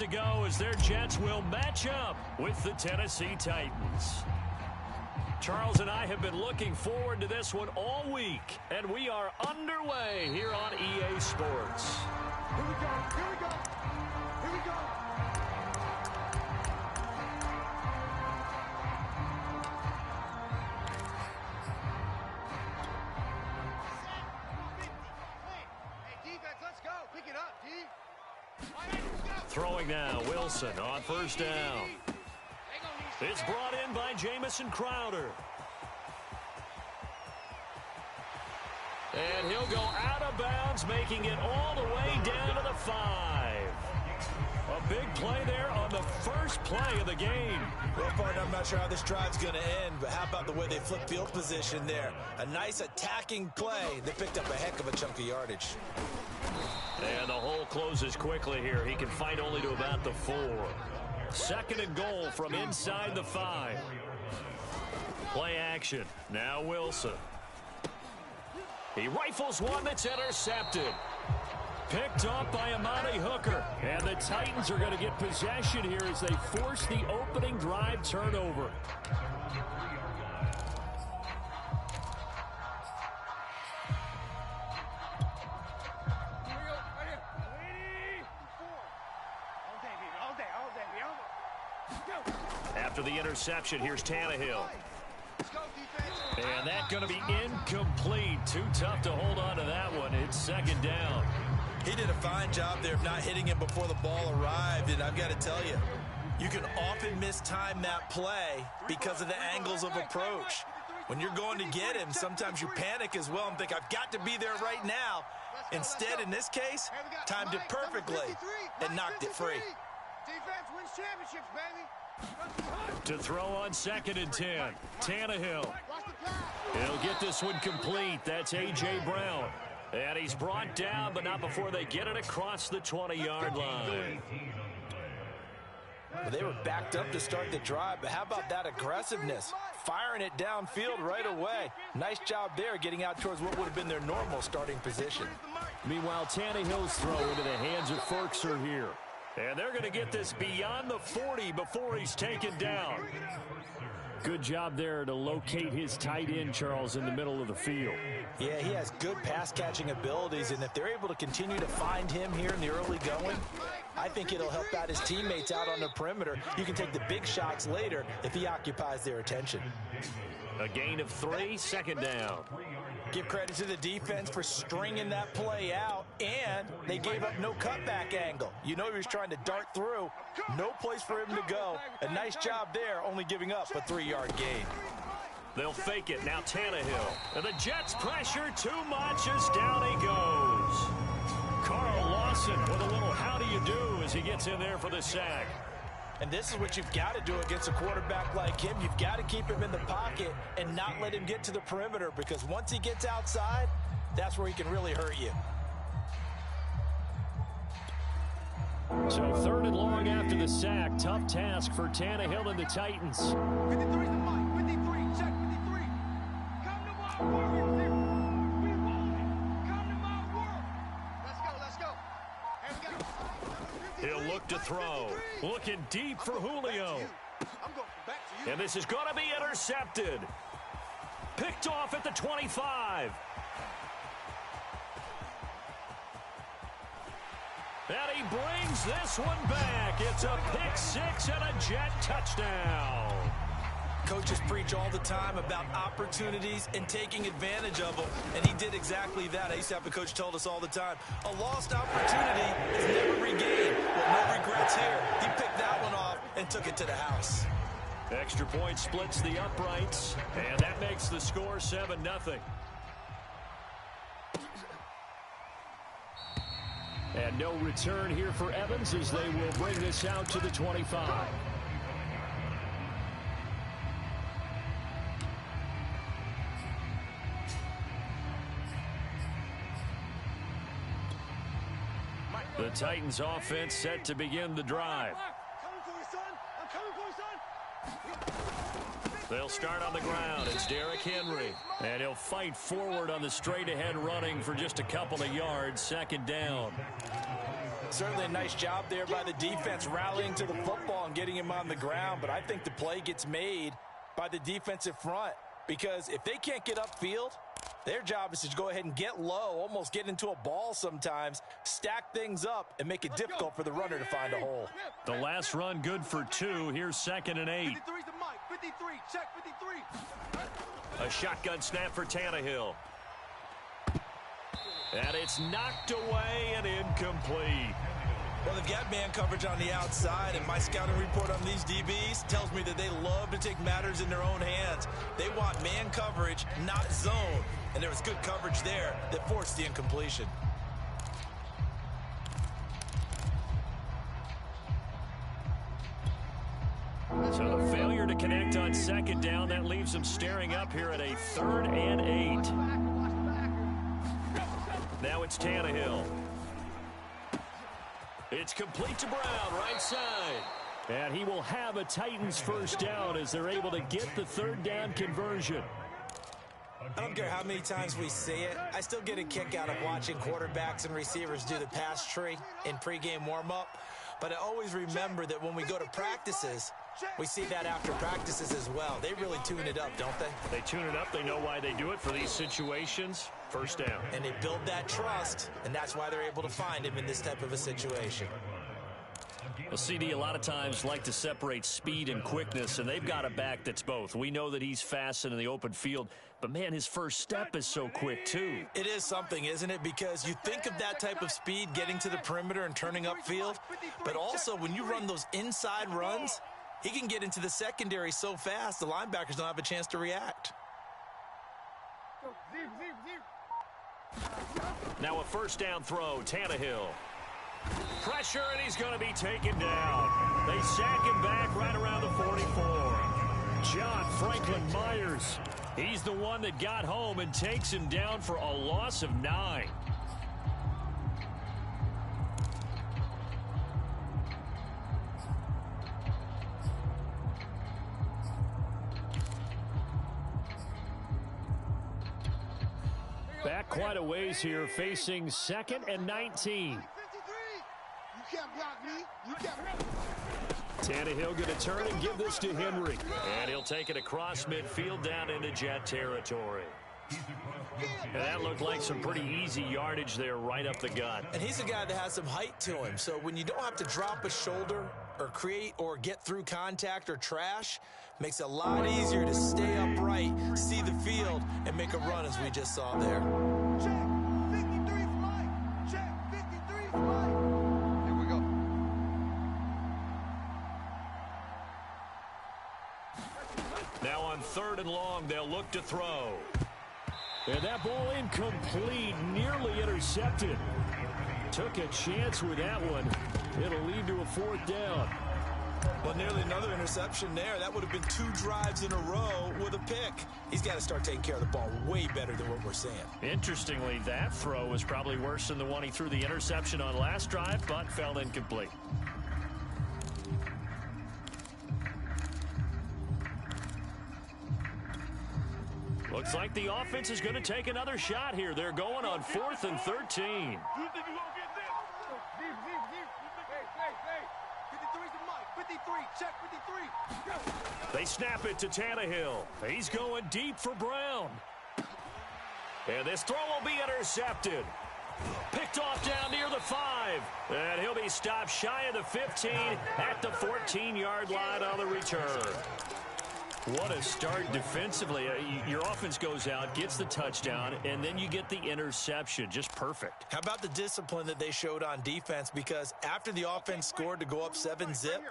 To go as their Jets will match up with the Tennessee Titans. Charles and I have been looking forward to this one all week, and we are underway here on EA Sports. Here we go, here we go, here we go. Hey, defense, let's go. Pick it up, D. Throwing now, Wilson on first down. It's brought in by Jamison Crowder. And he'll go out of bounds, making it all the way down to the 5. A big play there on the first play of the game. Well, partner, I'm not sure how this drive's going to end, but how about the way they flip field position there? A nice attacking play. They picked up a heck of a chunk of yardage. And the hole closes quickly here. He can fight only to about the 4. Second and goal from inside the 5. Play action. Now Wilson. He rifles one that's intercepted. Picked up by Amani Hooker. And the Titans are going to get possession here as they force the opening drive turnover. After the interception, here's Tannehill. And that's going to be incomplete. Too tough to hold on to that one. It's second down. He did a fine job there of not hitting him before the ball arrived, and I've got to tell you, you can often mistime that play because of the angles of approach. When you're going to get him, sometimes you panic as well and think, I've got to be there right now. Instead, in this case, timed it perfectly and knocked it free. Defense wins championships, baby. To throw on second and 10. Tannehill. He'll get this one complete. That's A.J. Brown. And he's brought down, but not before they get it across the 20-yard line. Well, they were backed up to start the drive, but how about that aggressiveness? Firing it downfield right away. Nice job there getting out towards what would have been their normal starting position. Meanwhile, Tannehill's throw into the hands of Ferkser here. And they're going to get this beyond the 40 before he's taken down. Good job there to locate his tight end, Charles, in the middle of the field. Yeah, he has good pass-catching abilities, and if they're able to continue to find him here in the early going, I think it'll help out his teammates out on the perimeter. You can take the big shots later if he occupies their attention. A gain of 3, second down. Give credit to the defense for stringing that play out, and they gave up no cutback angle. You know he was trying to dart through. No place for him to go. A nice job there, only giving up a 3-yard gain. They'll fake it. Now Tannehill. And the Jets pressure too much as down he goes. Carl Lawson with a little how do you do as he gets in there for the sack. And this is what you've got to do against a quarterback like him. You've got to keep him in the pocket and not let him get to the perimeter, because once he gets outside, that's where he can really hurt you. So third and long after the sack. Tough task for Tannehill and the Titans. 53's the mic. 53. Check 53. Come to my world. We want it. Come to my world. Let's go. Here we go. He'll look to throw. Looking deep for Julio. I'm going back to you. And this is going to be intercepted. Picked off at the 25. And he brings this one back. It's a pick 6 and a Jet touchdown. Coaches preach all the time about opportunities and taking advantage of them, and he did exactly that. I used to have a coach told us all the time, a lost opportunity is never regained. Well, no regrets here. He picked that one off and took it to the house. Extra point splits the uprights, and that makes the score 7-0. And no return here for Evans as they will bring this out to the 25. The Titans offense set to begin the drive. They'll start on the ground. It's Derrick Henry. And he'll fight forward on the straight-ahead running for just a couple of yards. Second down. Certainly a nice job there by the defense rallying to the football and getting him on the ground, but I think the play gets made by the defensive front because if they can't get upfield, their job is to go ahead and get low, almost get into a ball sometimes, stack things up, and make it difficult for the runner to find a hole. The last run good for 2. Here's 2nd and 8. 53's the mic. 53. Check 53. A shotgun snap for Tannehill. And it's knocked away and incomplete. Well, they've got man coverage on the outside, and my scouting report on these DBs tells me that they love to take matters in their own hands. They want man coverage, not zone. And there was good coverage there that forced the incompletion. So the failure to connect on 2nd down, that leaves them staring up here at a 3rd and 8. Now it's Tannehill. It's complete to Brown, right side. And he will have a Titans first down as they're able to get the 3rd down conversion. I don't care how many times we see it. I still get a kick out of watching quarterbacks and receivers do the pass tree in pregame warm-up. But I always remember that when we go to practices, we see that after practices as well. They really tune it up, don't they? They tune it up. They know why they do it for these situations. First down. And they build that trust, and that's why they're able to find him in this type of a situation. Well, CD, a lot of times like to separate speed and quickness, and they've got a back that's both. We know that he's fast in the open field, but, man, his first step is so quick, too. It is something, isn't it? Because you think of that type of speed getting to the perimeter and turning upfield, but also when you run those inside runs, he can get into the secondary so fast the linebackers don't have a chance to react. Now a first down throw, Tannehill. Pressure, and he's going to be taken down. They sack him back right around the 44. John Franklin Myers, he's the one that got home and takes him down for a loss of 9. Back quite a ways here, facing 2nd and 19. 53. You can't block me. You can't. Tannehill going to turn and give this to Henry. And he'll take it across midfield down into Jet territory. And that looked like some pretty easy yardage there right up the gut. And he's a guy that has some height to him. So when you don't have to drop a shoulder or create or get through contact or trash, makes it a lot easier to stay upright, see the field, and make a run as we just saw there. Check. 53's mic. Check. 53's mic. Here we go. Now on 3rd and long, they'll look to throw. And that ball incomplete, nearly intercepted. Took a chance with that one. It'll lead to a 4th down. Well, nearly another interception there. That would have been 2 drives in a row with a pick. He's got to start taking care of the ball way better than what we're seeing. Interestingly, that throw was probably worse than the one he threw the interception on last drive, but fell incomplete. Looks like the offense is going to take another shot here. They're going on 4th and 13. You think you're going to get this? 53's the mic. 53. Check 53. They snap it to Tannehill. He's going deep for Brown. And this throw will be intercepted. Picked off down near the 5. And he'll be stopped shy of the 15 at the 14-yard line on the return. What a start defensively. Your offense goes out, gets the touchdown, and then you get the interception. Just perfect. How about the discipline that they showed on defense? Because after the offense scored to go up 7-zip,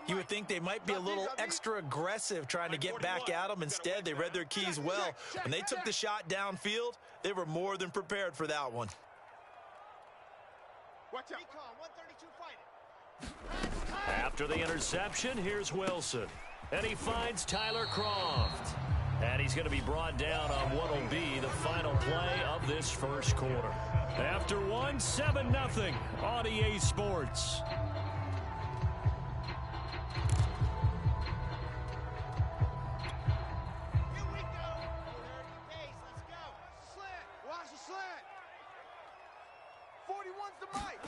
you would think they might be a little extra aggressive trying to get back at them. Instead, they read their keys well. When they took the shot downfield, they were more than prepared for that one. Watch out. 132 fighting. After the interception, here's Wilson. And he finds Tyler Croft. And he's going to be brought down on what will be the final play of this first quarter. After 7-0 on EA Sports. Here we go. Pace. Let's go. Slant. Watch the slant. 41's the mic.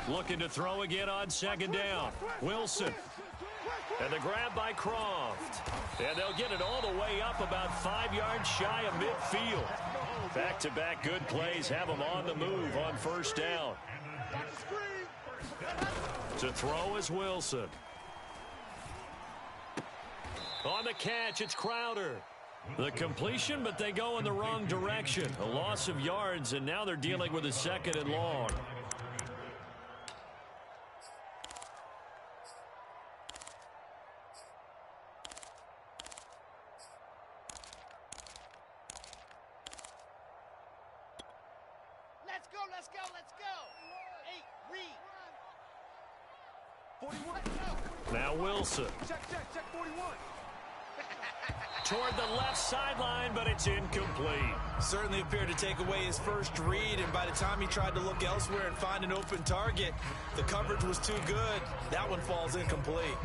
Looking to throw again on second down. Wilson. And the grab by Croft. And they'll get it all the way up about 5 yards shy of midfield. Back-to-back good plays have them on the move on first down. To throw is Wilson. On the catch, it's Crowder. The completion, but they go in the wrong direction. A loss of yards, and now they're dealing with a 2nd and long. Let's go. 8, read. 41. Now Wilson. Check 41. Toward the left sideline, but it's incomplete. Certainly appeared to take away his first read, and by the time he tried to look elsewhere and find an open target, the coverage was too good. That one falls incomplete.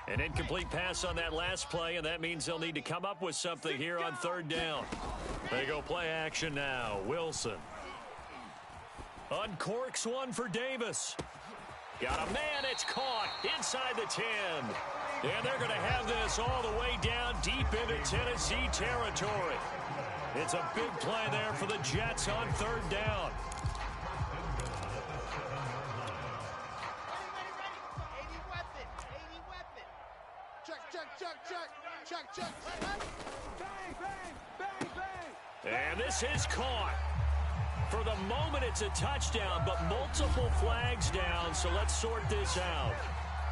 An incomplete pass on that last play, and that means they'll need to come up with something here on third down. They go play action now. Wilson. Uncorks one for Davis. Got a man, it's caught inside the 10. And they're going to have this all the way down deep into Tennessee territory. It's a big play there for the Jets on third down. Check. Bang, bang. And this is caught. For the moment, it's a touchdown, but multiple flags down, so let's sort this out.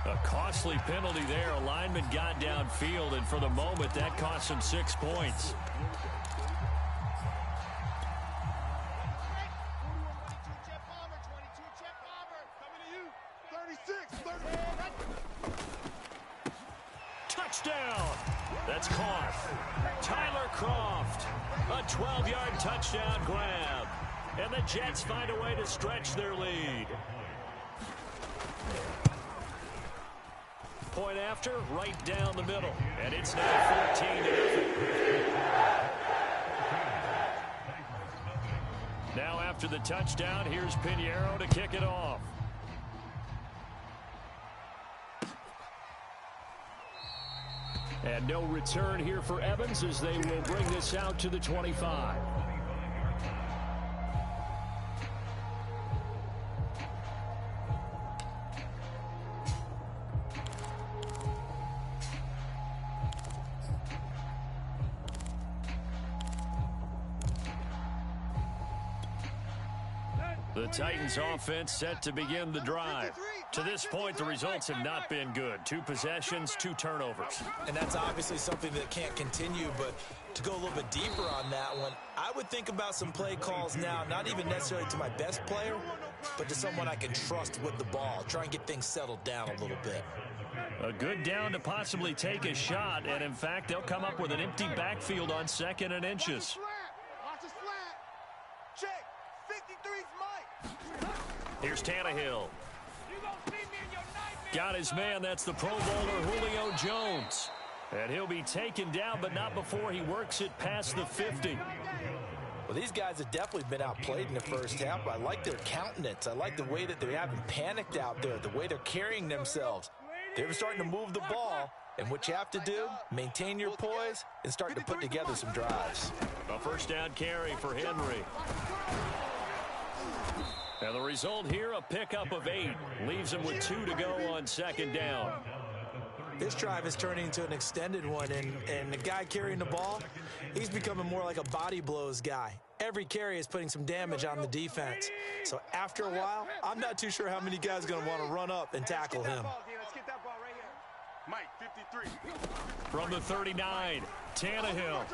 A costly penalty there. A lineman got downfield, and for the moment, that cost him 6 points. Touchdown. That's caught. Tyler Croft. A 12-yard touchdown grab. And the Jets find a way to stretch their lead. Point after, right down the middle. And it's now 14-0. Now after the touchdown, here's Pinheiro to kick it off. And no return here for Evans as they will bring this out to the 25. The Titans offense set to begin the drive. To this point, the results have not been good. 2 possessions, 2 turnovers. And that's obviously something that can't continue, but to go a little bit deeper on that one, I would think about some play calls now, not even necessarily to my best player, but to someone I can trust with the ball. Try and get things settled down a little bit. A good down to possibly take a shot, and in fact, they'll come up with an empty backfield on 2nd and inches. Watch his flat. Check. 53's Mike. Here's Tannehill. Got his man. That's the Pro Bowler Julio Jones. And he'll be taken down, but not before he works it past the 50. Well, these guys have definitely been outplayed in the first half. I like their countenance. I like the way that they haven't panicked out there, the way they're carrying themselves. They're starting to move the ball, and what you have to do, maintain your poise and start to put together some drives. A first down carry for Henry. And the result here, a pickup of 8. Leaves him with 2 to go on 2nd down. This drive is turning into an extended one, and the guy carrying the ball, he's becoming more like a body blows guy. Every carry is putting some damage on the defense. So after a while, I'm not too sure how many guys are going to want to run up and tackle him. Let's get that ball right here. Mike, 53. From the 39, Tannehill.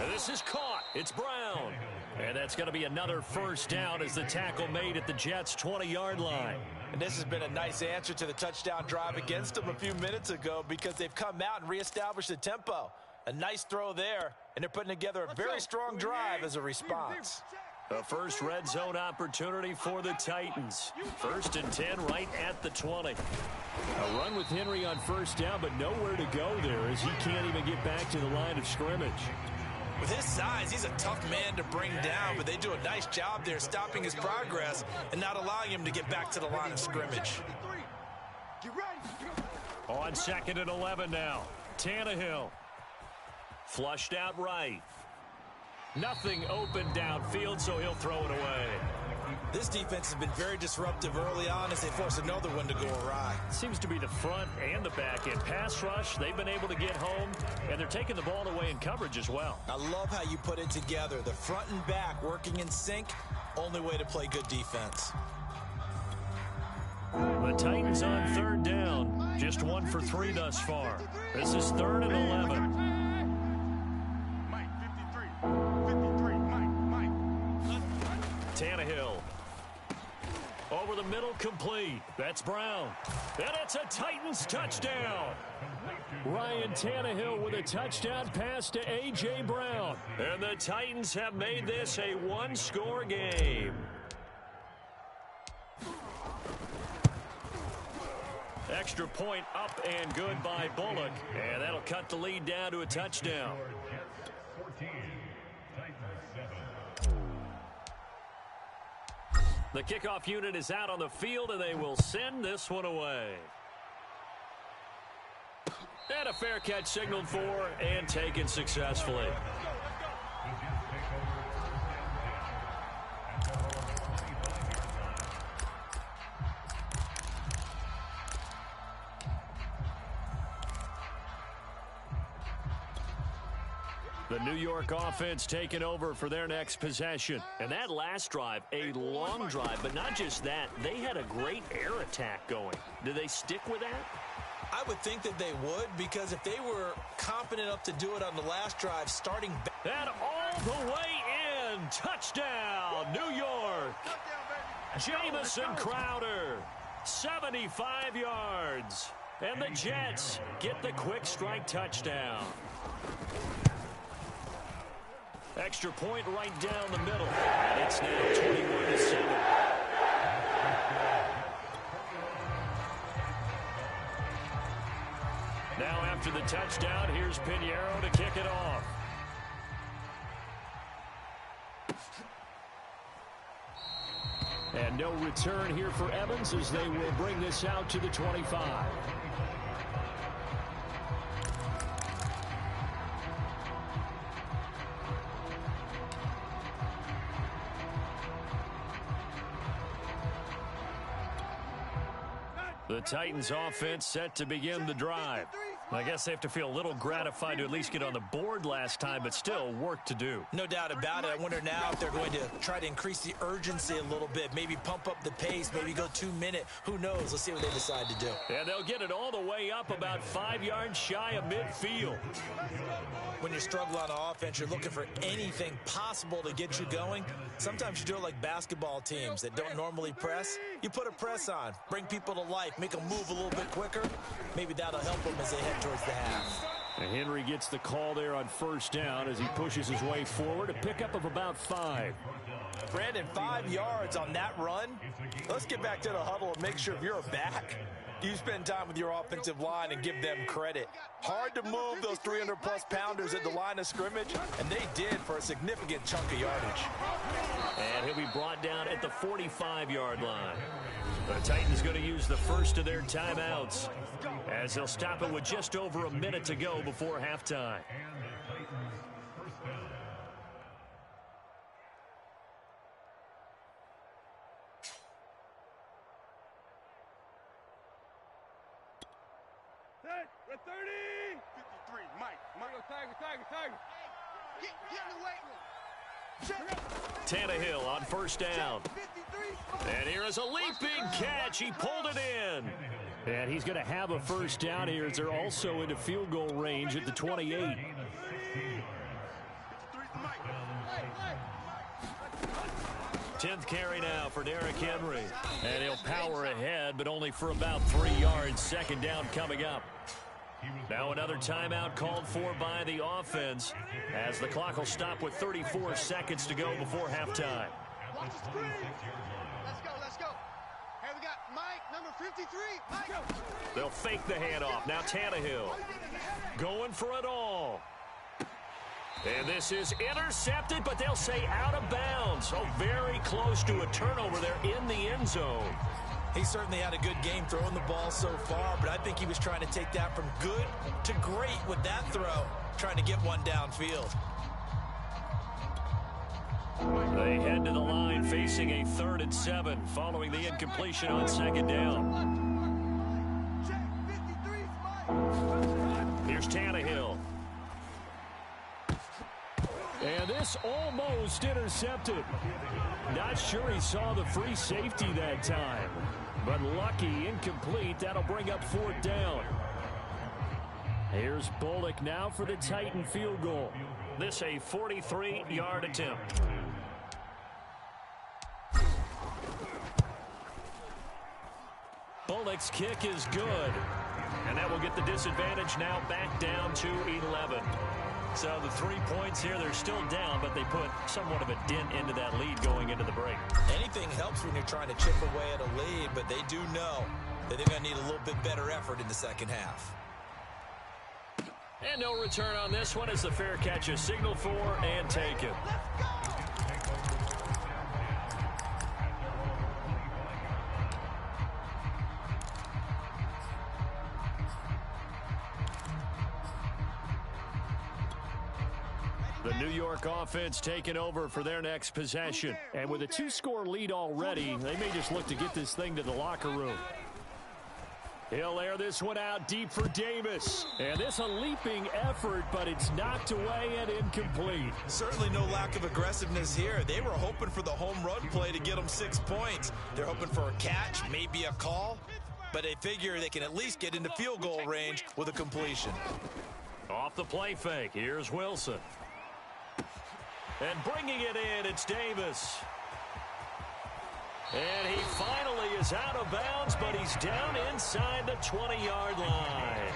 And this is caught. It's Brown. And that's going to be another first down as the tackle made at the Jets' 20-yard line. And this has been a nice answer to the touchdown drive against them a few minutes ago because they've come out and reestablished the tempo. A nice throw there, and they're putting together a very strong drive as a response. A first red zone opportunity for the Titans. 1st and 10 right at the 20. A run with Henry on first down, but nowhere to go there as he can't even get back to the line of scrimmage. With his size, he's a tough man to bring down, but they do a nice job there stopping his progress and not allowing him to get back to the line of scrimmage. Get ready. On 2nd and 11 now. Tannehill. Flushed out right. Nothing open downfield, so he'll throw it away. This defense has been very disruptive early on as they force another one to go awry. Seems to be the front and the back end. Pass rush, they've been able to get home, and they're taking the ball away in coverage as well. I love how you put it together. The front and back working in sync, only way to play good defense. The Titans on 3rd down. Just 1 for 3 thus far. This is 3rd and 11. Mike, 53, Mike. Tannehill. Over the middle, complete. That's Brown. And it's a Titans touchdown. Ryan Tannehill with a touchdown pass to A.J. Brown. And the Titans have made this a one-score game. Extra point up and good by Bullock. And that'll cut the lead down to a touchdown. The kickoff unit is out on the field, and they will send this one away. And a fair catch signaled for and taken successfully. The New York offense taking over for their next possession. And that last drive, a long drive, but not just that. They had a great air attack going. Do they stick with that? I would think that they would, because if they were confident enough to do it on the last drive, starting back. And all the way in. Touchdown, New York. Jamison Crowder, 75 yards. And the Jets get the quick strike touchdown. Extra point right down the middle. And it's now 21-7. Now after the touchdown, here's Pinheiro to kick it off. And no return here for Evans as they will bring this out to the 25. The Titans offense set to begin the drive. I guess they have to feel a little gratified to at least get on the board last time, but still work to do. No doubt about it. I wonder now if they're going to try to increase the urgency a little bit, maybe pump up the pace, maybe go 2-minute. Who knows? Let's see what they decide to do. And they'll get it all the way up about 5 yards shy of midfield. When you struggle on offense, you're looking for anything possible to get you going. Sometimes you do it like basketball teams that don't normally press. You put a press on, bring people to life, make them move a little bit quicker. Maybe that'll help them as they head towards the half. And Henry gets the call there on 1st down as he pushes his way forward. A pickup of about 5. Brandon, 5 yards on that run. Let's get back to the huddle and make sure if you're back, you spend time with your offensive line and give them credit. Hard to move those 300-plus pounders at the line of scrimmage, and they did for a significant chunk of yardage. And he'll be brought down at the 45-yard line. The Titans going to use the first of their timeouts as they'll stop it with just over a minute to go before halftime. We're 30. 53, Mike. Tiger. Get in the weight room. Tannehill on 1st down. And here is a leaping catch. He pulled it in. And he's going to have a 1st down here as they're also into field goal range at the 28. 10th carry now for Derrick Henry. And he'll power ahead, but only for about 3 yards. 2nd down coming up. Now another timeout called for by the offense as the clock will stop with 34 seconds to go before halftime. Watch the screen. Let's go. Hey, we got Mike, number 53. Mike. They'll fake the handoff. Now Tannehill going for it all. And this is intercepted, but they'll say out of bounds. So very close to a turnover there in the end zone. He certainly had a good game throwing the ball so far, but I think he was trying to take that from good to great with that throw, trying to get one downfield. They head to the line facing a 3rd and 7 following the incompletion on 2nd down. Here's Tannehill. And this almost intercepted. Not sure he saw the free safety that time. But lucky, incomplete. That'll bring up 4th down. Here's Bullock now for the Titan field goal. This a 43-yard attempt. Bullock's kick is good. And that will get the disadvantage now back down to 11. So the 3 points here, they're still down, but they put somewhat of a dent into that lead going into the break. Anything helps when you're trying to chip away at a lead, but they do know that they're going to need a little bit better effort in the second half. And no return on this one as the fair catch is signaled for and taken. The New York offense taking over for their next possession. And with a 2-score lead already, they may just look to get this thing to the locker room. He'll air this one out deep for Davis. And this a leaping effort, but it's knocked away and incomplete. Certainly no lack of aggressiveness here. They were hoping for the home run play to get them 6 points. They're hoping for a catch, maybe a call, but they figure they can at least get into field goal range with a completion. Off the play fake, here's Wilson. And bringing it in, it's Davis. And he finally is out of bounds, but he's down inside the 20-yard line.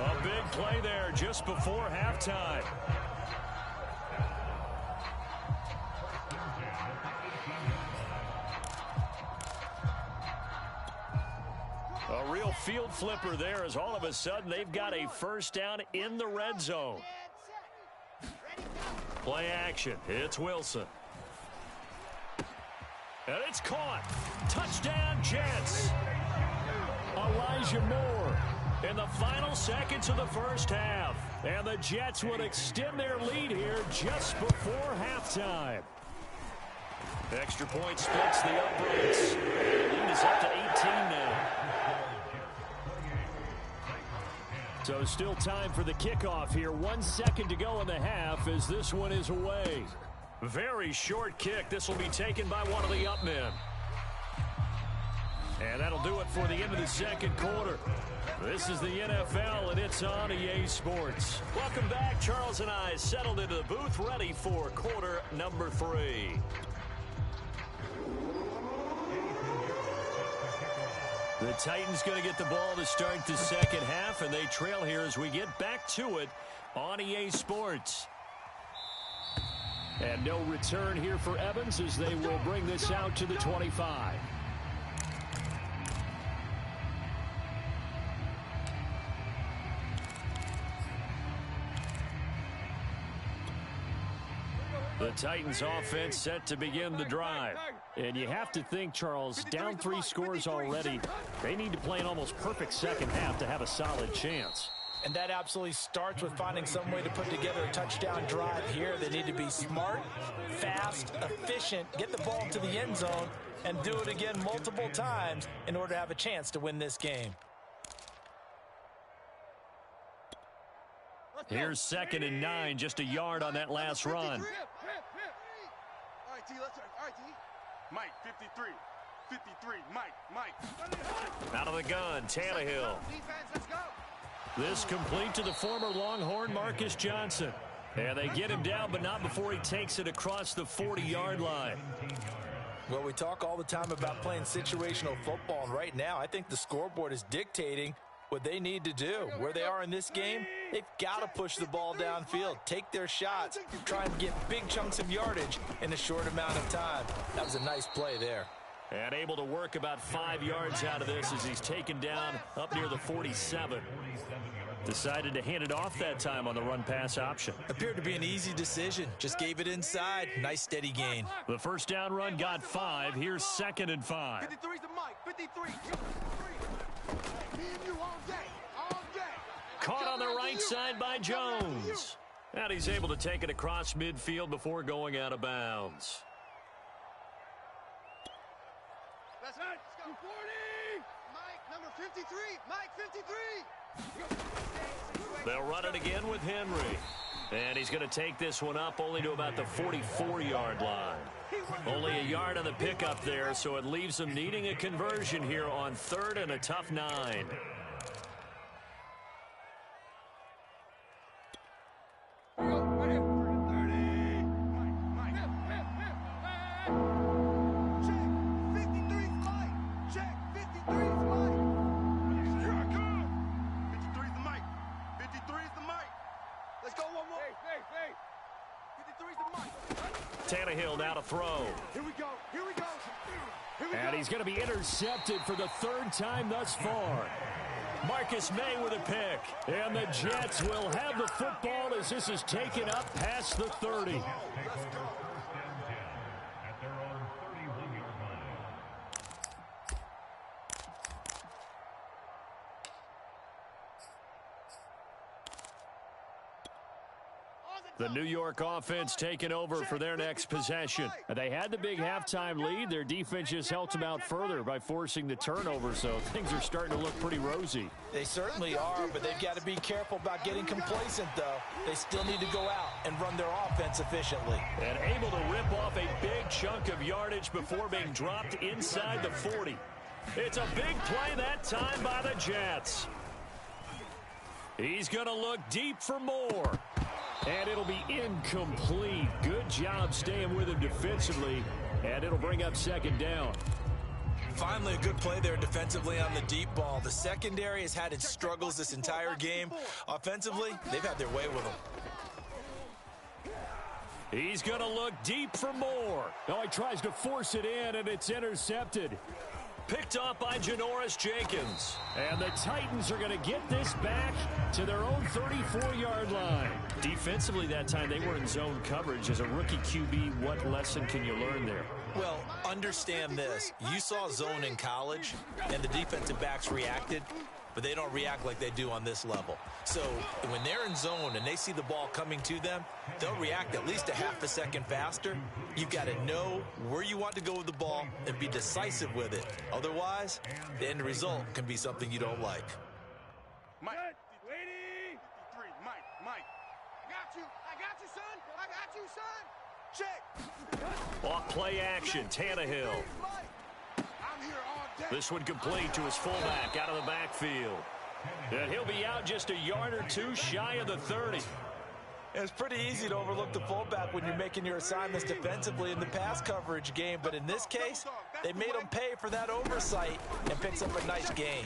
A big play there just before halftime. A real field flipper there as all of a sudden they've got a 1st down in the red zone. Play action. It's Wilson. And it's caught. Touchdown, Jets. Elijah Moore in the final seconds of the first half. And the Jets would extend their lead here just before halftime. Extra point splits the uprights. The lead is up to 18 now. So still time for the kickoff here. 1 second to go in the half as this one is away. Very short kick. This will be taken by one of the up men. And that'll do it for the end of the second quarter. This is the NFL, and it's on EA Sports. Welcome back. Charles and I settled into the booth, ready for quarter number 3. The Titans going to get the ball to start the second half, and they trail here as we get back to it on EA Sports. And no return here for Evans as they will bring this out to the 25. The Titans offense set to begin the drive. And you have to think, Charles, down 3 scores already. They need to play an almost perfect second half to have a solid chance. And that absolutely starts with finding some way to put together a touchdown drive here. They need to be smart, fast, efficient, get the ball to the end zone, and do it again multiple times in order to have a chance to win this game. Here's 2nd and 9, just a yard on that last run. All right, T, let's all right, T. Mike, 53. 53, Mike. Out of the gun, Tannehill. Defense, let's go. This complete to the former Longhorn, Marcus Johnson. And they get him down, but not before he takes it across the 40-yard line. Well, we talk all the time about playing situational football, and right now I think the scoreboard is dictating what they need to do. Where they are in this game, they've got to push the ball downfield, take their shots, try and get big chunks of yardage in a short amount of time. That was a nice play there. And able to work about 5 yards out of this as he's taken down up near the 47. Decided to hand it off that time on the run-pass option. Appeared to be an easy decision. Just gave it inside. Nice steady gain. The first down run got 5. Here's 2nd and 5. 53's the mic. 53. Me and you all day. All day. Caught on the right side by Jones. And he's able to take it across midfield before going out of bounds. Let's go. 40. Mike, number 53. Mike, 53. They'll run it again with Henry. And he's going to take this one up only to about the 44-yard line. Only a yard on the pickup there, so it leaves them needing a conversion here on 3rd and a tough 9. Tannehill now to throw. Here we go. Here we go. And he's going to be intercepted for the 3rd time thus far. Marcus May with a pick. And the Jets will have the football as this is taken up past the 30. The New York offense taking over for their next possession. They had the big halftime lead. Their defense just helped them out further by forcing the turnover, so things are starting to look pretty rosy. They certainly are, but they've got to be careful about getting complacent, though. They still need to go out and run their offense efficiently. And able to rip off a big chunk of yardage before being dropped inside the 40. It's a big play that time by the Jets. He's going to look deep for more. And it'll be incomplete. Good job staying with him defensively. And it'll bring up 2nd down. Finally, a good play there defensively on the deep ball. The secondary has had its struggles this entire game. Offensively, they've had their way with them. He's going to look deep for more. Oh, he tries to force it in, and it's intercepted. Picked off by Janoris Jenkins. And the Titans are going to get this back to their own 34-yard line. Defensively that time, they were in zone coverage. As a rookie QB, what lesson can you learn there? Well, understand this. You saw zone in college, and the defensive backs reacted, but they don't react like they do on this level. So when they're in zone and they see the ball coming to them, they'll react at least a half a second faster. You've got to know where you want to go with the ball and be decisive with it. Otherwise, the end result can be something you don't like. Mike, waiting. 53, Mike. I got you, son. I got you, son. Check. Off play action, Tannehill. I'm here all day. This one complete to his fullback out of the backfield. And he'll be out just a yard or two shy of the 30. It's pretty easy to overlook the fullback when you're making your assignments defensively in the pass coverage game, but in this case, they made him pay for that oversight and picks up a nice gain.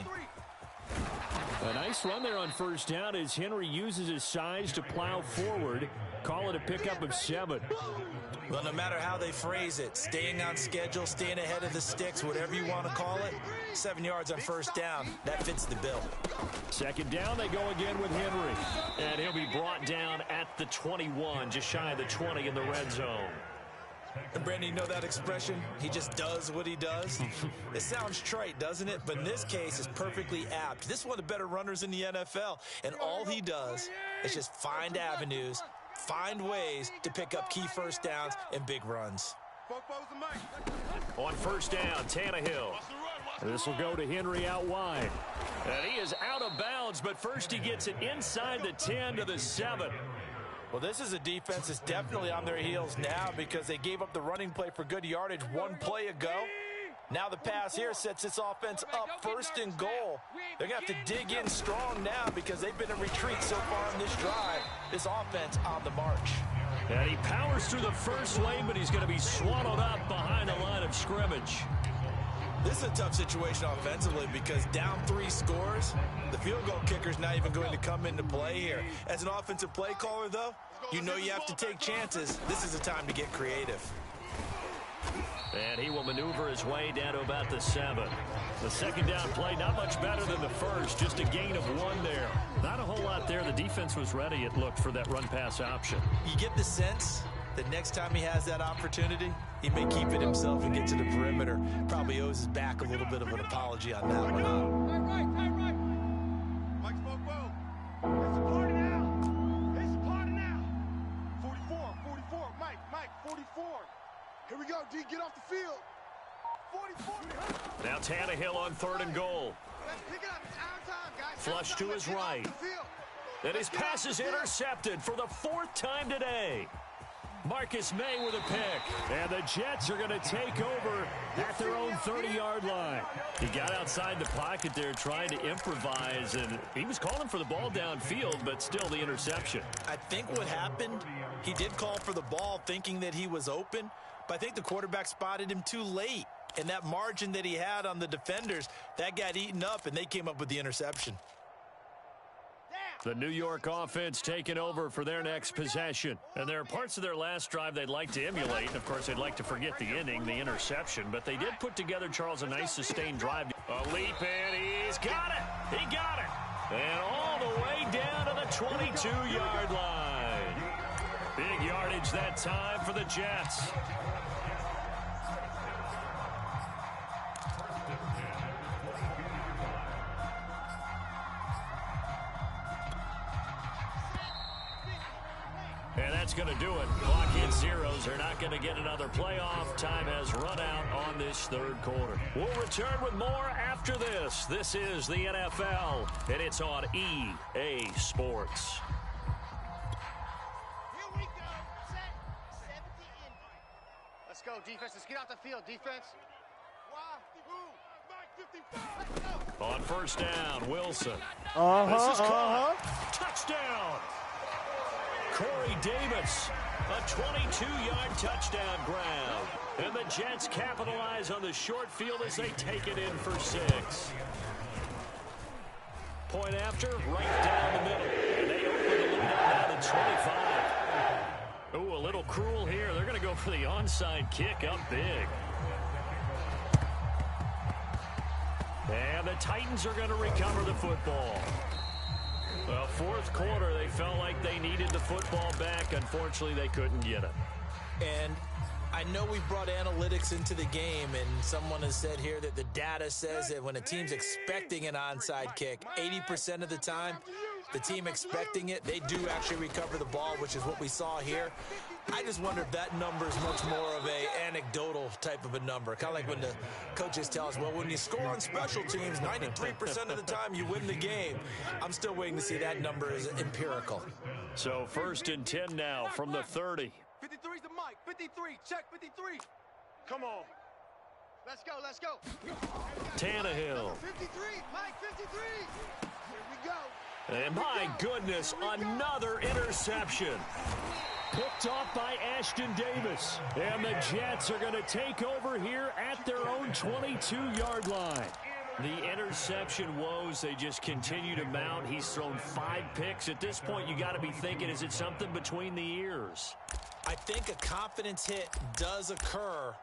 A nice run there on 1st down as Henry uses his size to plow forward. Call it a pickup of 7. Well, no matter how they phrase it, staying on schedule, staying ahead of the sticks, whatever you want to call it, 7 yards on 1st down, that fits the bill. 2nd down, they go again with Henry. And he'll be brought down at the 21, just shy of the 20 in the red zone. And Brandon, you know that expression? He just does what he does? It sounds trite, doesn't it? But in this case, it's perfectly apt. This is one of the better runners in the NFL, and all he does is just find avenues, find ways to pick up key 1st downs and big runs. On 1st down, Tannehill. This will go to Henry out wide. And he is out of bounds, but first he gets it inside the 10 to the 7. Well, this is a defense that's definitely on their heels now because they gave up the running play for good yardage one play ago. Now the pass here sets this offense up 1st and goal. They're going to have to dig in strong now because they've been in retreat so far in this drive. This offense on the march. And he powers through the first lane, but he's going to be swallowed up behind the line of scrimmage. This is a tough situation offensively because down 3 scores, the field goal kicker's not even going to come into play here. As an offensive play caller, though, you know you have to take chances. This is a time to get creative. And he will maneuver his way down to about the 7. The second down play, not much better than the first, just a gain of 1 there. Not a whole lot there. The defense was ready, it looked, for that run-pass option. You get the sense that next time he has that opportunity, he may keep it himself and get to the perimeter. Probably owes his back a little bit of an apology on that one. Right. Mike spoke well. It's a party now. It's a party now. 44. Mike, 44. Here we go, D. Get off the field. 44. Now Tannehill on 3rd and goal. Let's pick it up. It's our time, guys. Flush to his right. And his pass is intercepted for the 4th time today. Marcus May with a pick. And the Jets are going to take over at their own 30-yard line. He got outside the pocket there trying to improvise, and he was calling for the ball downfield, but still the interception. I think what happened, he did call for the ball thinking that he was open, but I think the quarterback spotted him too late. And that margin that he had on the defenders, that got eaten up, and they came up with the interception. The New York offense taking over for their next possession. And there are parts of their last drive they'd like to emulate. And, of course, they'd like to forget the inning, the interception. But they did put together, Charles, a nice sustained drive. A leap in. He's got it. He got it. And all the way down to the 22-yard line. Big yardage that time for the Jets. And that's going to do it. Clock hits zeros. They're not going to get another playoff. Time has run out on this 3rd quarter. We'll return with more after this. This is the NFL, and it's on EA Sports. Here we go. Set. 70 in. Let's go, defense. Let's get out the field, defense. On 1st down, Wilson. This is caught. Touchdown. Corey Davis, a 22-yard touchdown grab. And the Jets capitalize on the short field as they take it in for 6. Point after, right down the middle. And they open the lead up now to 25. Ooh, a little cruel here. They're going to go for the onside kick up big. And the Titans are going to recover the football. Well, 4th quarter, they felt like they needed the football back. Unfortunately, they couldn't get it. And I know we brought analytics into the game, and someone has said here that the data says that when a team's expecting an onside kick, 80% of the time, the team expecting it, they do actually recover the ball, which is what we saw here. I just wonder if that number is much more of a anecdotal type of a number. Kind of like when the coaches tell us, well, when you score on special teams, 93% of the time you win the game. I'm still waiting to see that number is empirical. So 1st and 10 now from the 30. 53's the Mike. 53. Check 53. Come on. Let's go. Tannehill. 53. Mike, 53. Here we go. And my goodness, another interception. Picked off by Ashton Davis. And the Jets are going to take over here at their own 22-yard line. The interception woes, they just continue to mount. He's thrown 5 picks. At this point, you got to be thinking, is it something between the ears? I think a confidence hit does occur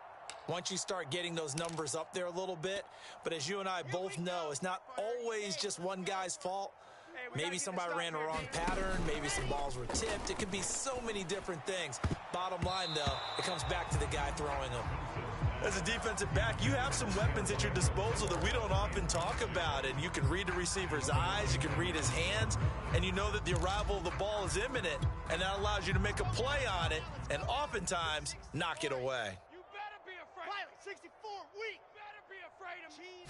once you start getting those numbers up there a little bit. But as you and I both know, it's not always just one guy's fault. Maybe somebody ran a wrong pattern. Maybe some balls were tipped. It could be so many different things. Bottom line, though, it comes back to the guy throwing them. As a defensive back, you have some weapons at your disposal that we don't often talk about. And you can read the receiver's eyes. You can read his hands. And you know that the arrival of the ball is imminent. And that allows you to make a play on it and oftentimes knock it away. You better be afraid. 64 weak. Better be afraid of me.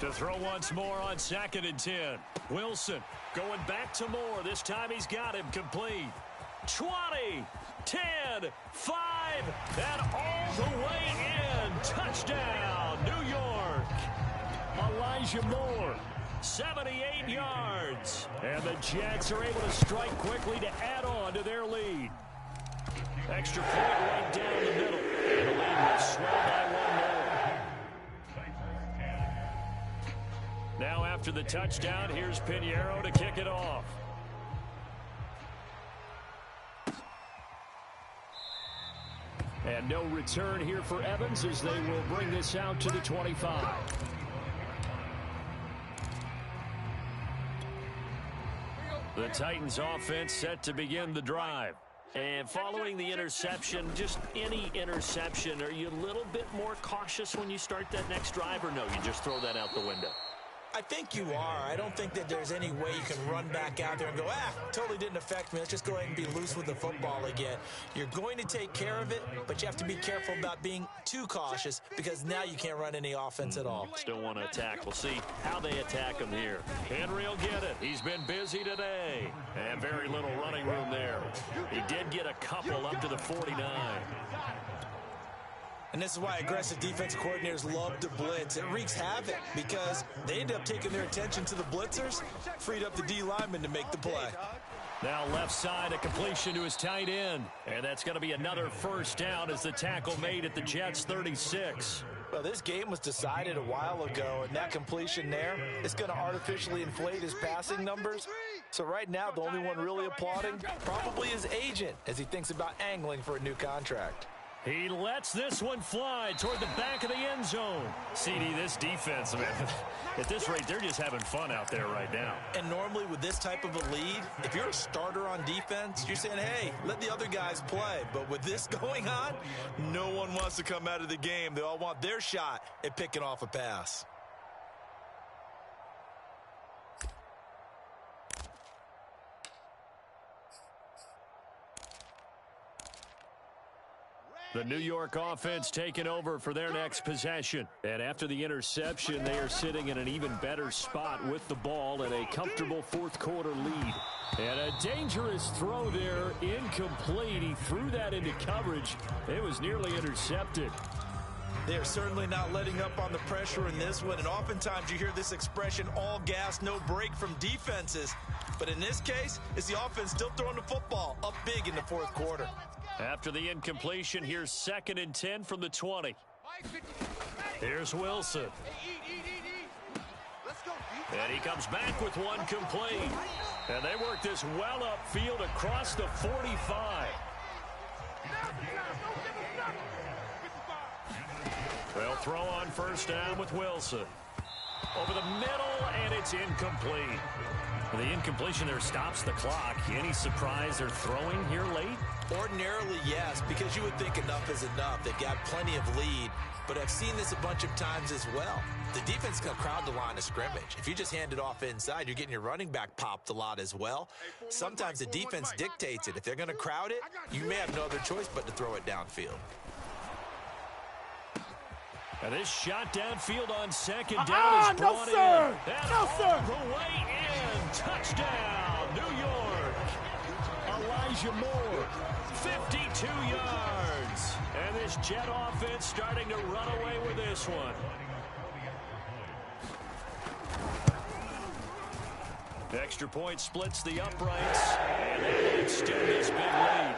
To throw once more on 2nd and 10. Wilson going back to Moore. This time he's got him complete. 20, 10, 5, and all the way in. Touchdown, New York. Elijah Moore, 78 yards. And the Jets are able to strike quickly to add on to their lead. Extra point right down the middle. And the lead will swell by 1 more. Now after the touchdown, here's Pinheiro to kick it off. And no return here for Evans as they will bring this out to the 25. The Titans offense set to begin the drive. And following the interception, just any interception, are you a little bit more cautious when you start that next drive, or no, you just throw that out the window? I think you are. I don't think that there's any way you can run back out there and go, totally didn't affect me. Let's just go ahead and be loose with the football again. You're going to take care of it, but you have to be careful about being too cautious because now you can't run any offense at all. Still want to attack. We'll see how they attack him here. Henry will get it. He's been busy today. And very little running room there. He did get a couple up to the 49. And this is why aggressive defensive coordinators love to blitz. It wreaks havoc because they end up taking their attention to the blitzers, freed up the D lineman to make the play. Now left side, a completion to his tight end. And that's going to be another first down as the tackle made at the Jets' 36. Well, this game was decided a while ago, and that completion there is going to artificially inflate his passing numbers. So right now, the only one really applauding probably his agent as he thinks about angling for a new contract. He lets this one fly toward the back of the end zone. CD, this defense, man, at this rate, they're just having fun out there right now. And normally with this type of a lead, if you're a starter on defense, you're saying, hey, let the other guys play. But with this going on, no one wants to come out of the game. They all want their shot at picking off a pass. The New York offense taking over for their next possession. And after the interception, they are sitting in an even better spot with the ball and a comfortable fourth quarter lead. And a dangerous throw there, incomplete. He threw that into coverage. It was nearly intercepted. They're certainly not letting up on the pressure in this one. And oftentimes you hear this expression, all gas, no break from defenses. But in this case, it's the offense still throwing the football up big in the fourth quarter. After the incompletion, here's 2nd and 10 from the 20. Here's Wilson. And he comes back with one complete. And they work this well upfield across the 45. They'll throw on first down with Wilson. Over the middle, and it's incomplete. The incompletion there stops the clock. Any surprise they're throwing here late? Ordinarily, yes, because you would think enough is enough. They've got plenty of lead, but I've seen this a bunch of times as well. The defense is going to crowd the line of scrimmage. If you just hand it off inside, you're getting your running back popped a lot as well. Sometimes the defense dictates it. If they're going to crowd it, you may have no other choice but to throw it downfield. And this shot downfield on second down is brought in. And all the way in. Touchdown, New York. Elijah Moore, 52 yards. And this Jet offense starting to run away with this one. Extra point splits the uprights. And they extend this big lead.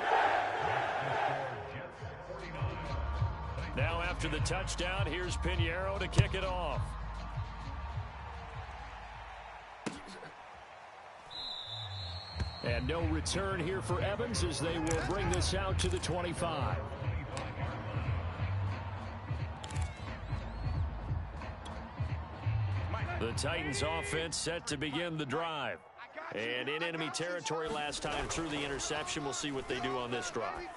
Now after the touchdown, here's Pinheiro to kick it off. And no return here for Evans as they will bring this out to the 25. The Titans offense set to begin the drive. And in enemy territory last time through the interception. We'll see what they do on this drive.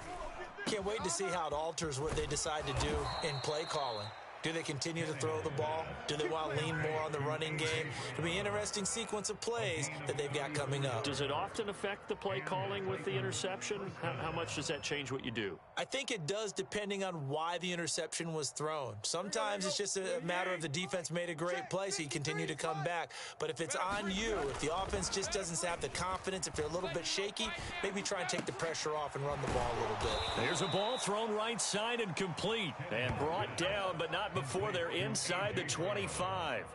Can't wait to see how it alters what they decide to do in play calling. Do they continue to throw the ball? Do they want to lean more on the running game? It'll be an interesting sequence of plays that they've got coming up. Does it often affect the play calling with the interception? How much does that change what you do? I think it does depending on why the interception was thrown. Sometimes it's just a matter of the defense made a great play, so you continue to come back. But if it's on you, if the offense just doesn't have the confidence, if they're a little bit shaky, maybe try and take the pressure off and run the ball a little bit. There's a ball thrown right side and complete. And brought down, but not before they're inside the 25.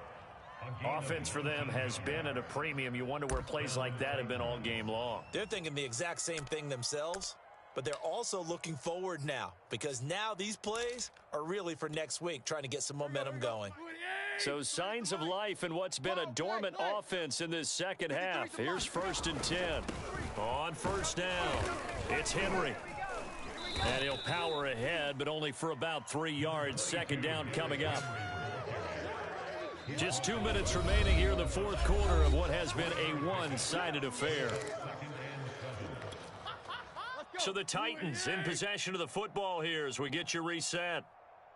Offense for them has been at a premium. You wonder where plays like that have been all game long. They're thinking the exact same thing themselves, but they're also looking forward now because now these plays are really for next week, trying to get some momentum going. So signs of life in what's been a dormant offense in this second half. Here's 1st and 10. On first down, it's Henry. And he'll power ahead, but only for about 3 yards. Second down coming up. Just 2 minutes remaining here in the fourth quarter of what has been a one-sided affair. So the Titans in possession of the football here as we get you reset.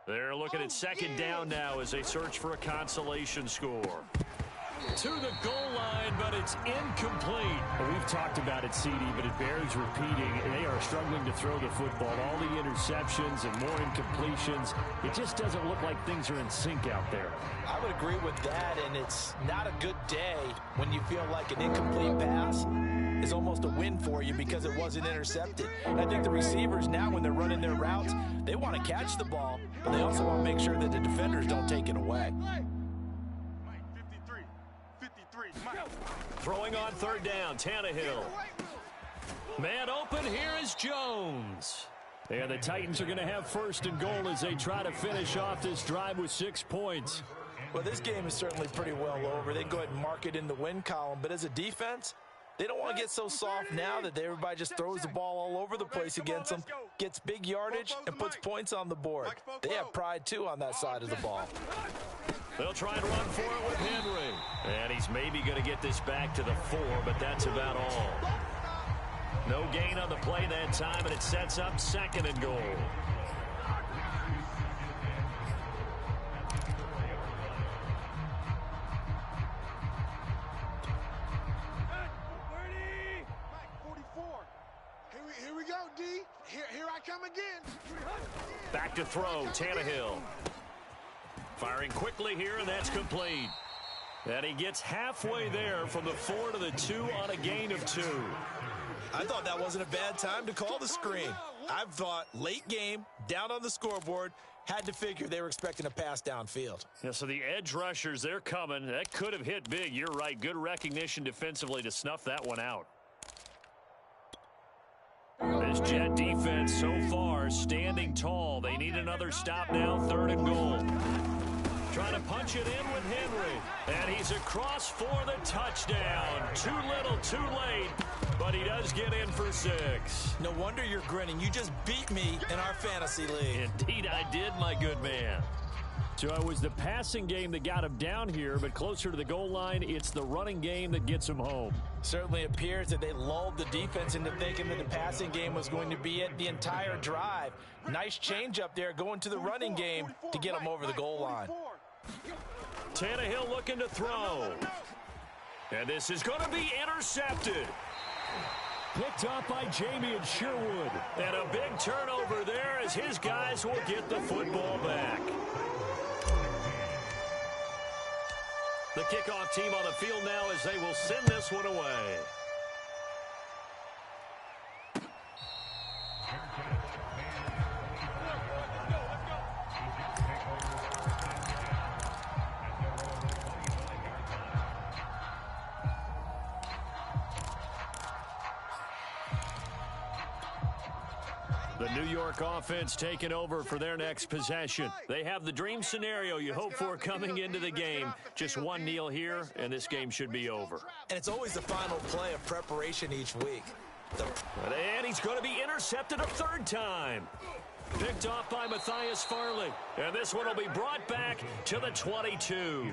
They're looking at second down now as they search for a consolation score. To the goal line, but it's incomplete. Well, we've talked about it, CD, but it bears repeating. They are struggling to throw the football. All the interceptions and more incompletions. It just doesn't look like things are in sync out there. I would agree with that, and it's not a good day when you feel like an incomplete pass is almost a win for you because it wasn't intercepted. And I think the receivers now, when they're running their routes, they want to catch the ball, but they also want to make sure that the defenders don't take it away. Throwing on third down, Tannehill. Man open, here is Jones. And the Titans are going to have first and goal as they try to finish off this drive with 6 points. Well, this game is certainly pretty well over. They go ahead and mark it in the win column, but as a defense, they don't want to get so soft now that everybody just throws the ball all over the place against them, gets big yardage, and puts points on the board. They have pride, too, on that side of the ball. They'll try and run for it with Henry. And he's maybe going to get this back to the 4, but that's about all. No gain on the play that time, and it sets up second and goal. Here we go, D. Here I come again. Back to throw, Tannehill. Firing quickly here, and that's complete. And he gets halfway there from the 4 to the 2 on a gain of 2. I thought that wasn't a bad time to call the screen. I thought late game, down on the scoreboard, had to figure they were expecting a pass downfield. Yeah, so the edge rushers, they're coming. That could have hit big. You're right. Good recognition defensively to snuff that one out. This Jet defense so far standing tall. They need another stop now, third and goal. Trying to punch it in with Henry. And he's across for the touchdown. Too little, too late. But he does get in for 6. No wonder you're grinning. You just beat me in our fantasy league. Indeed I did, my good man. So it was the passing game that got him down here, but closer to the goal line, it's the running game that gets him home. Certainly appears that they lulled the defense into thinking that the passing game was going to be it the entire drive. Nice change up there going to the running game to get him over the goal line. Tannehill looking to throw. And this is going to be intercepted. Picked up by Jamie and Sherwood. And a big turnover there as his guys will get the football back. The kickoff team on the field now as they will send this one away. The New York offense taking over for their next possession. They have the dream scenario you hope for coming into the game. Just one kneel here, and this game should be over. And it's always the final play of preparation each week. And he's going to be intercepted a third time. Picked off by Matthias Farley. And this one will be brought back to the 22.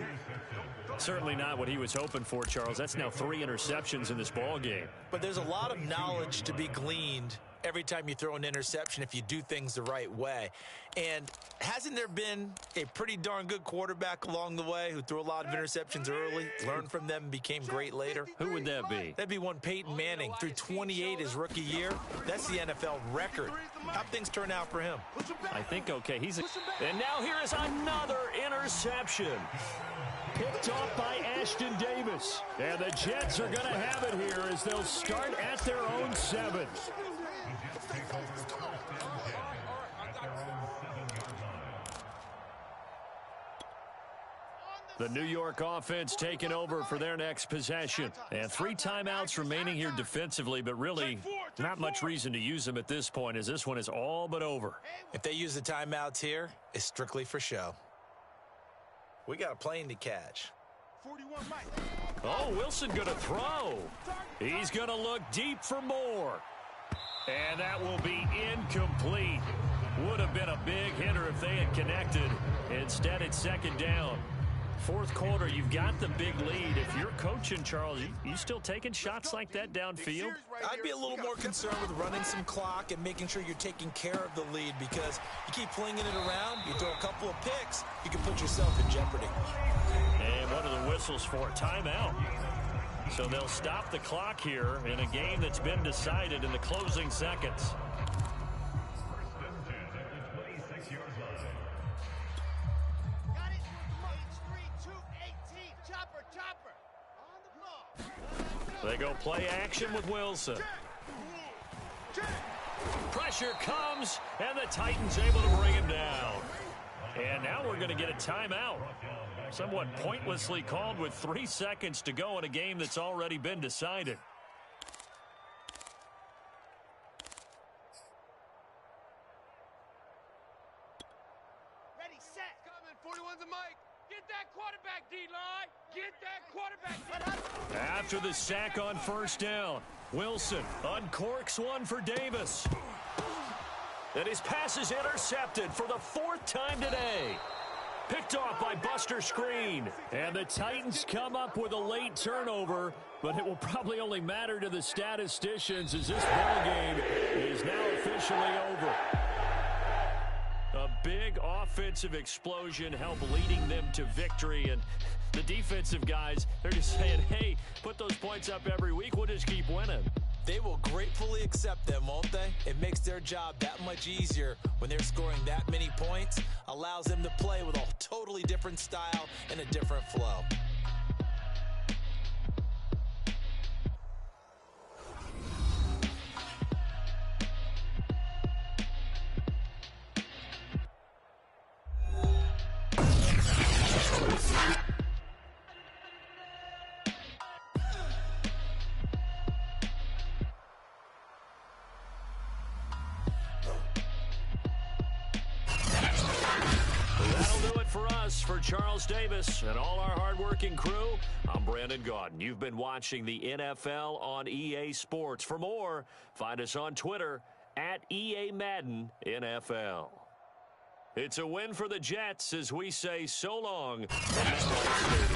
Certainly not what he was hoping for, Charles. That's now 3 interceptions in this ball game. But there's a lot of knowledge to be gleaned every time you throw an interception if you do things the right way. And hasn't there been a pretty darn good quarterback along the way who threw a lot of interceptions early, learned from them, and became great later? Who would that be? That'd be one Peyton Manning, threw 28 his rookie year. That's the NFL record. How'd things turn out for him? I think okay. And now here is another interception. Picked off by Ashton Davis. And the Jets are going to have it here as they'll start at their own 7. The New York offense taking over for their next possession. And 3 timeouts remaining here defensively, but really not much reason to use them at this point as this one is all but over. If they use the timeouts here, it's strictly for show. We got a plane to catch. Oh, Wilson going to throw. He's going to look deep for more. And that will be incomplete. Would have been a big hitter if they had connected. Instead, it's second down. Fourth quarter, you've got the big lead. If you're coaching, Charles, you still taking shots like that downfield? I'd be a little more concerned with running some clock and making sure you're taking care of the lead, because you keep flinging it around, you throw a couple of picks, you can put yourself in jeopardy. And what are the whistles for? Timeout. So they'll stop the clock here in a game that's been decided in the closing seconds. They go play action with Wilson. Pressure comes, and the Titans able to bring him down. And now we're going to get a timeout. Somewhat pointlessly called with 3 seconds to go in a game that's already been decided. Ready, set. Coming, 41's a mic. Get that quarterback, D-line. Get that quarterback. After the sack on first down, Wilson uncorks one for Davis. And his pass is intercepted for the 4th time today. Picked off by Buster Skrine. And the Titans come up with a late turnover, but it will probably only matter to the statisticians as this ball game is now officially over. A big offensive explosion helped leading them to victory, and the defensive guys, they're just saying, hey, put those points up every week, we'll just keep winning. They will gratefully accept them, won't they? It makes their job that much easier when they're scoring that many points, allows them to play with a totally different style and a different flow. For Charles Davis and all our hard-working crew, I'm Brandon Gaudin. You've been watching the NFL on EA Sports. For more, find us on Twitter at EA Madden NFL. It's a win for the Jets as we say so long from MetLife Stadium.